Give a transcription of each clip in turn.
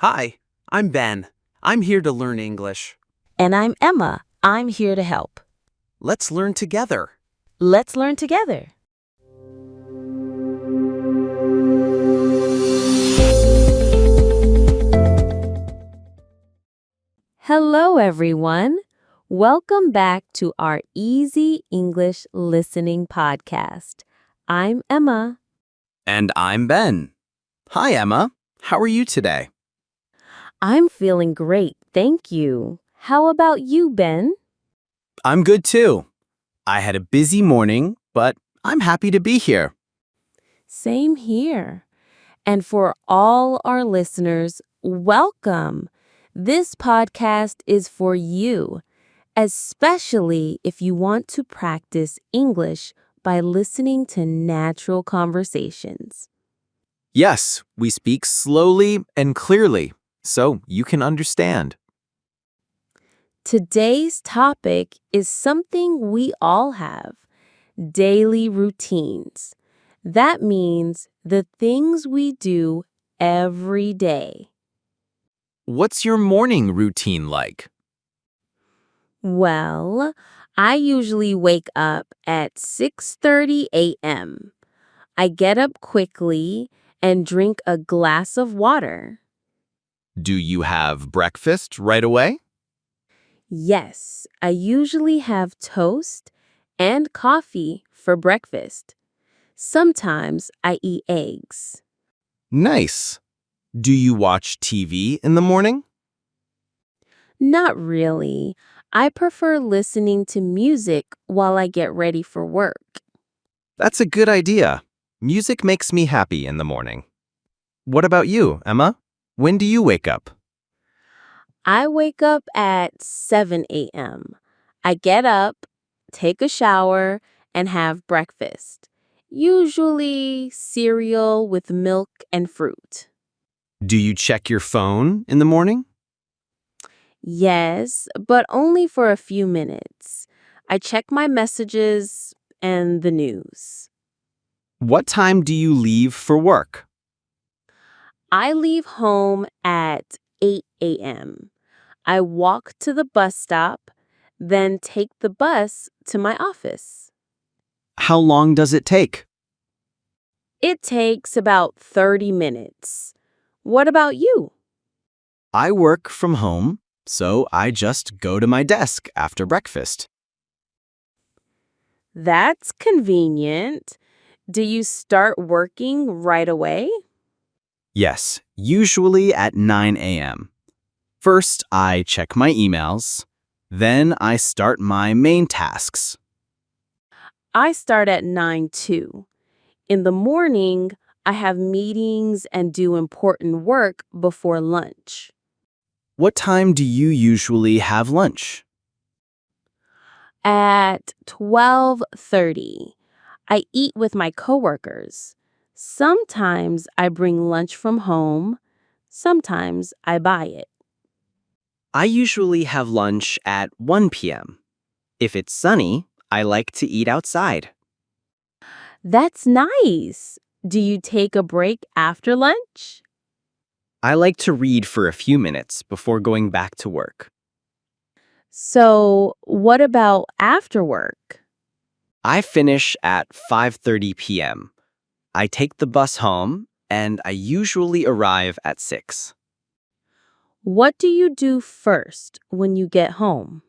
Hi, I'm Ben. I'm here to learn English. And I'm Emma. I'm here to help. Let's learn together. Let's learn together. Hello, everyone. Welcome back to our Easy English Listening Podcast. I'm Emma. And I'm Ben. Hi, Emma. How are you today? I'm feeling great, thank you. How about you, Ben? I'm good too. I had a busy morning, but I'm happy to be here. Same here. And for all our listeners, welcome. This podcast is for you, especially if you want to practice English by listening to natural conversations. Yes, we speak slowly and clearly, so you can understand. Today's topic is something we all have: daily routines. That means the things we do every day. What's your morning routine like? Well, I usually wake up at 6:30 a.m. I get up quickly and drink a glass of water. Do you have breakfast right away? Yes, I usually have toast and coffee for breakfast. Sometimes I eat eggs. Nice. Do you watch TV in the morning? Not really. I prefer listening to music while I get ready for work. That's a good idea. Music makes me happy in the morning. What about you, Emma? When do you wake up? I wake up at 7 a.m. I get up, take a shower, and have breakfast. Usually cereal with milk and fruit. Do you check your phone in the morning? Yes, but only for a few minutes. I check my messages and the news. What time do you leave for work? I leave home at 8 a.m. I walk to the bus stop, then take the bus to my office. How long does it take? It takes about 30 minutes. What about you? I work from home, so I just go to my desk after breakfast. That's convenient. Do you start working right away? Yes, usually at 9 a.m. First, I check my emails. Then I start my main tasks. I start at 9 too. In the morning, I have meetings and do important work before lunch. What time do you usually have lunch? At 12:30, I eat with my coworkers. Sometimes I bring lunch from home. Sometimes I buy it. I usually have lunch at 1 p.m. If it's sunny, I like to eat outside. That's nice. Do you take a break after lunch? I like to read for a few minutes before going back to work. So, what about after work? I finish at 5:30 p.m. I take the bus home, and I usually arrive at 6. What do you do first when you get home?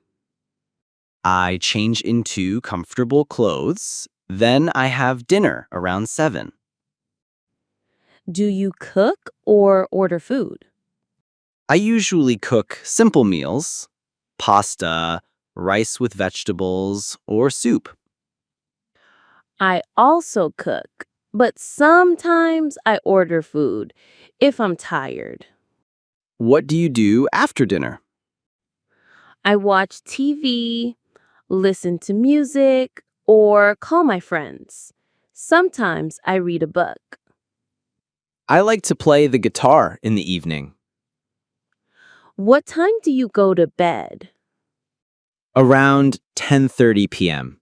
I change into comfortable clothes, then I have dinner around 7. Do you cook or order food? I usually cook simple meals, pasta, rice with vegetables, or soup. I also cook, but sometimes I order food if I'm tired. What do you do after dinner? I watch TV, listen to music, or call my friends. Sometimes I read a book. I like to play the guitar in the evening. What time do you go to bed? Around 10:30 p.m.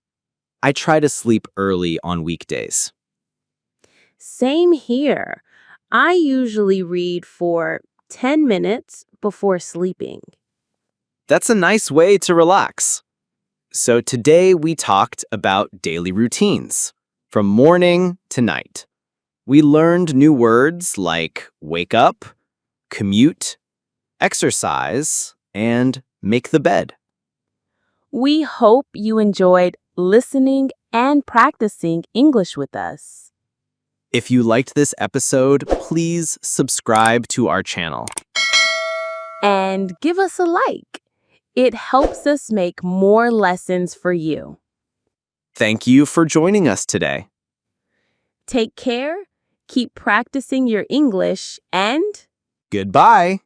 I try to sleep early on weekdays. Same here. I usually read for 10 minutes before sleeping. That's a nice way to relax. So today we talked about daily routines, from morning to night. We learned new words like wake up, commute, exercise, and make the bed. We hope you enjoyed listening and practicing English with us. If you liked this episode, please subscribe to our channel. And give us a like. It helps us make more lessons for you. Thank you for joining us today. Take care, keep practicing your English, and Goodbye.